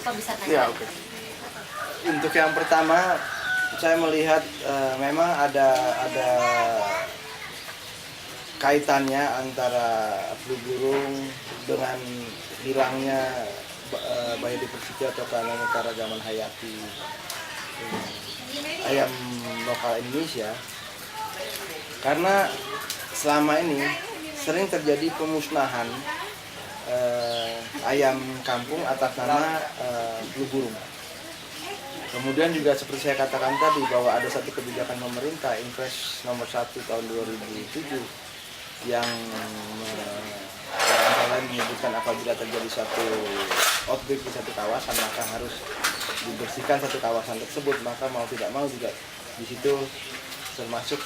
Bapak bisa tanya. Ya, oke. Untuk yang pertama, saya melihat memang ada kaitannya antara flu burung dengan hilangnya biodiversity atau keanekaragaman hayati ayam lokal Indonesia, karena selama ini sering terjadi pemusnahan ayam kampung atas nama flu burung. Kemudian juga seperti saya katakan tadi bahwa ada satu kebijakan pemerintah Impres nomor 1 tahun 2007 yang antara lain menyebutkan apabila terjadi satu outbreak di satu kawasan maka harus dibersihkan satu kawasan tersebut, maka mau tidak mau juga di situ termasuk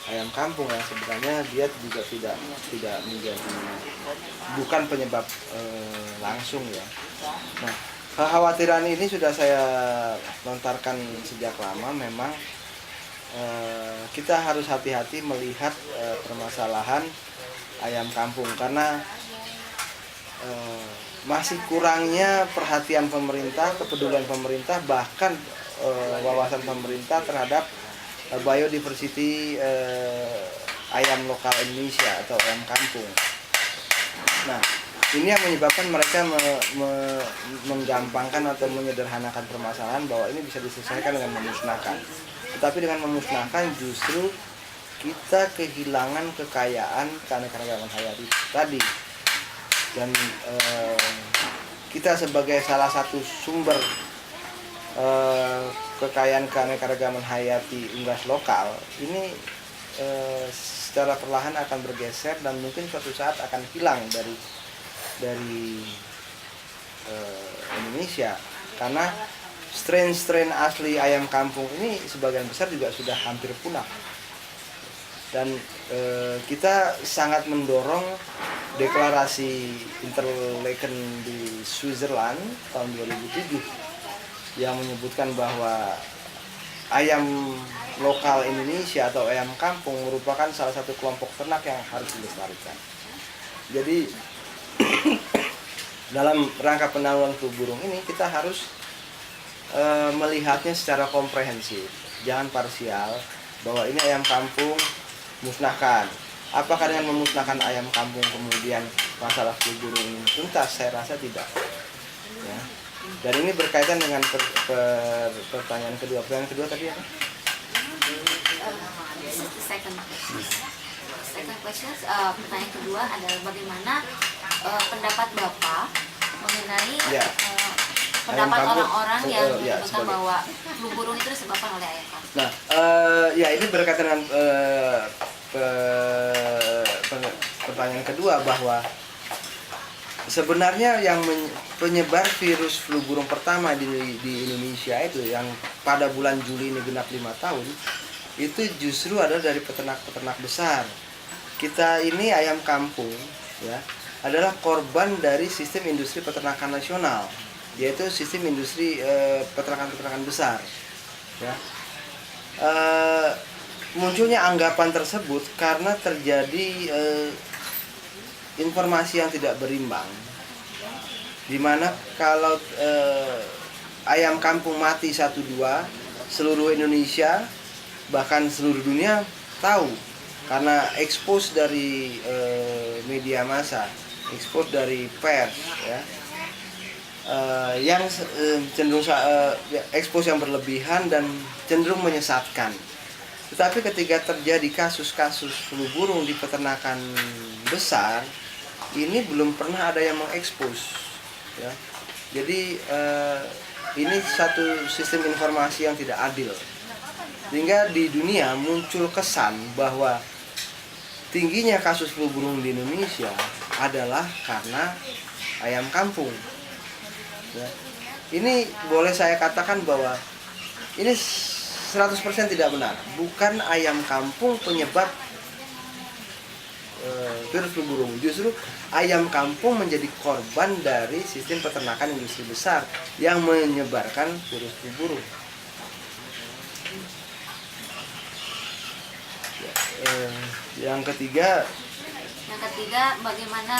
ayam kampung yang sebenarnya dia juga tidak menjadi bukan penyebab langsung ya. Nah, kekhawatiran ini sudah saya lontarkan sejak lama. Memang kita harus hati-hati melihat permasalahan ayam kampung karena masih kurangnya perhatian pemerintah, kepedulian pemerintah, bahkan wawasan pemerintah terhadap biodiversity ayam lokal Indonesia atau ayam kampung. Nah, ini yang menyebabkan mereka menggampangkan atau menyederhanakan permasalahan bahwa ini bisa diselesaikan dengan memusnahkan. Tetapi dengan memusnahkan justru kita kehilangan kekayaan keanekaragaman hayati tadi. Dan kita sebagai salah satu sumber kekayaan keanekaragaman hayati unggas lokal ini secara perlahan akan bergeser dan mungkin suatu saat akan hilang dari Indonesia, karena strain asli ayam kampung ini sebagian besar juga sudah hampir punah. Dan kita sangat mendorong deklarasi Interlaken di Switzerland tahun 2007 yang menyebutkan bahwa ayam lokal Indonesia atau ayam kampung merupakan salah satu kelompok ternak yang harus dilestarikan. Jadi dalam rangka penanggulangan flu burung ini kita harus melihatnya secara komprehensif, jangan parsial bahwa ini ayam kampung musnahkan. Apakah dengan memusnahkan ayam kampung kemudian masalah flu burung ini tuntas? Saya rasa tidak. Ya. Dan ini berkaitan dengan pertanyaan kedua. Pertanyaan kedua tadi apa? Second question, pertanyaan kedua adalah bagaimana pendapat Bapak mengenai pendapat orang-orang yang menyebutkan bahwa flu burung itu disebabkan oleh ayam kampung. Nah, ya ini berkaitan dengan pertanyaan kedua bahwa sebenarnya yang penyebar virus flu burung pertama di Indonesia itu yang pada bulan Juli ini genap 5 tahun itu justru adalah dari peternak-peternak besar. Kita ini ayam kampung ya adalah korban dari sistem industri peternakan nasional, yaitu sistem industri peternakan besar ya. Munculnya anggapan tersebut karena terjadi informasi yang tidak berimbang, dimana kalau ayam kampung mati 1-2 seluruh Indonesia bahkan seluruh dunia tahu karena expose dari media massa, expose dari pers ya, yang cenderung expose yang berlebihan dan cenderung menyesatkan. Tetapi ketika terjadi kasus-kasus flu burung di peternakan besar, ini belum pernah ada yang mengekspos ya. Jadi ini satu sistem informasi yang tidak adil, sehingga di dunia muncul kesan bahwa tingginya kasus flu burung di Indonesia adalah karena ayam kampung ya. Ini boleh saya katakan bahwa ini 100% tidak benar. Bukan ayam kampung penyebab virus flu burung. Justru ayam kampung menjadi korban dari sistem peternakan industri besar yang menyebarkan virus flu burung. Yang ketiga, Yang ketiga, bagaimana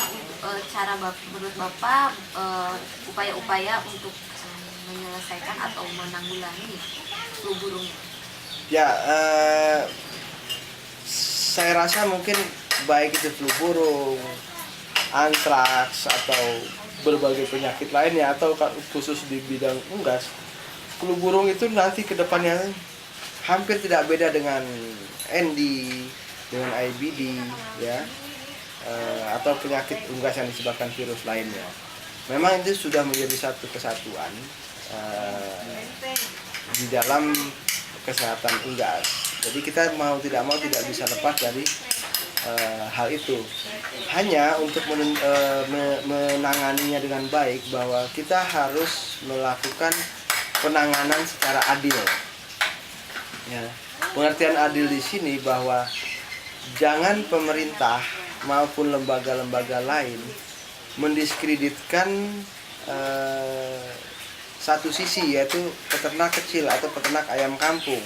cara menurut Bapak upaya-upaya untuk menyelesaikan atau menanggulangi flu burung ini? Ya, saya rasa mungkin baik itu flu burung, antraks atau berbagai penyakit lainnya, atau khusus di bidang unggas, flu burung itu nanti ke depannya hampir tidak beda dengan ND, dengan IBD, ya, atau penyakit unggas yang disebabkan virus lainnya. Memang itu sudah menjadi satu kesatuan di dalam kesehatan unggas. Jadi kita mau tidak bisa lepas dari hal itu. Hanya untuk menanganinya dengan baik, bahwa kita harus melakukan penanganan secara adil. Ya. Pengertian adil di sini bahwa jangan pemerintah maupun lembaga-lembaga lain mendiskreditkan satu sisi, yaitu peternak kecil atau peternak ayam kampung.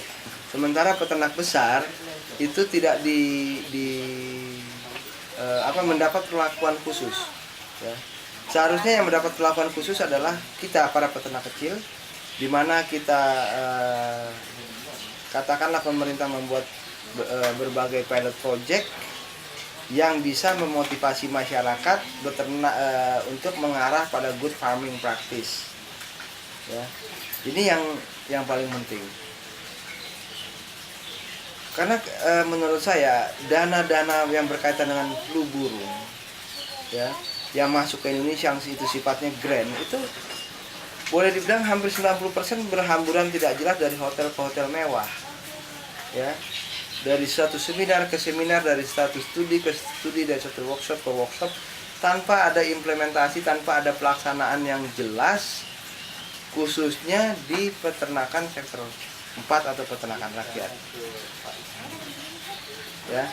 Sementara peternak besar itu tidak mendapat perlakuan khusus. Ya. Seharusnya yang mendapat perlakuan khusus adalah kita, para peternak kecil, di mana kita katakanlah pemerintah membuat berbagai pilot project yang bisa memotivasi masyarakat beternak untuk mengarah pada good farming practice. Ya, ini yang paling penting. Karena menurut saya dana-dana yang berkaitan dengan flu burung, ya, yang masuk ke Indonesia yang itu sifatnya grant, itu boleh dibilang hampir 90% berhamburan tidak jelas dari hotel ke hotel mewah. Ya, dari satu seminar ke seminar, dari satu studi ke studi, dari satu workshop ke workshop, tanpa ada implementasi, tanpa ada pelaksanaan yang jelas, khususnya di peternakan sektor 4 atau peternakan rakyat. Ya,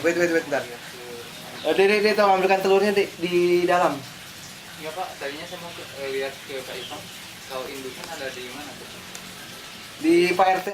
wait bentar. Dia tolong ambilkan telurnya di dalam. Enggak Pak, tadinya saya mau lihat ke Pak Ipang, kalau indukan ada di mana tuh? Di Pak RT.